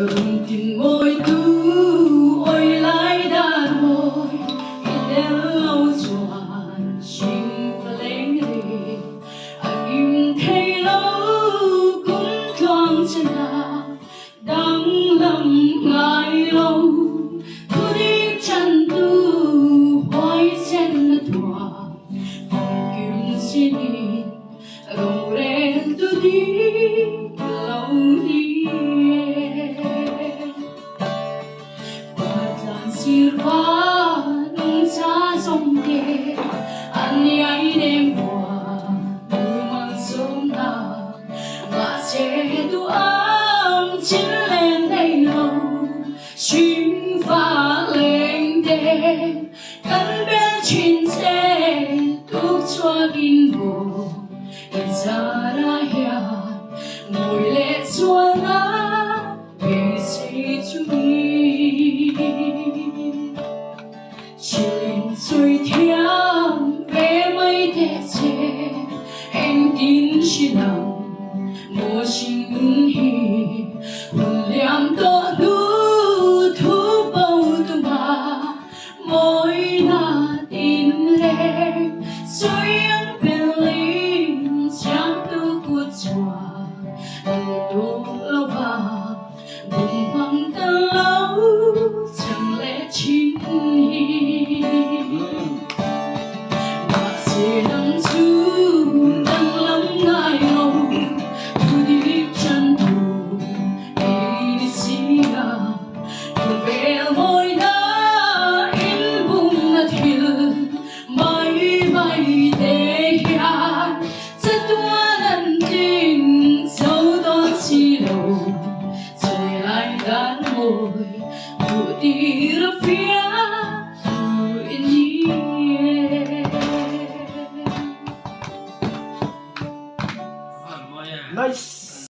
tình ngồi tu ôi lại đã rồi đến lâu tròn xin và lên đi im thấy lâu cũng còn chân là đang lầm ngại lâu thu đi chân tu hoài sen là thua phòng kim xin đi rồng rèn tu đi lâu đi sirva nung sa sông kê anh ấy đêm qua mang sông na mà sẽ tu ấm chín lên đây lâu chim pha lên đêm cánh bên trên xe thuốc cho kinh bộ ra ra hiền ngồi lệ xua na về xây chui Zaithiam về mấy thế chế em tin chỉ lòng mua xin hi hồn liam to nu thu bầu tu mà mỗi na tin lên rồi anh bên linh chẳng tu cuộc chùa tu lâu và buồn bằng ta lâu chẳng lẽ chính hi nắng chú đang lắm ngại lâu thu đi chân thủ đi xí à thu về môi đá in vùng là thiền mãi mãi để hiền rất多人tình dẫu đó chỉ đầu rồi lại đã ngồi thu đi ra phía Nice.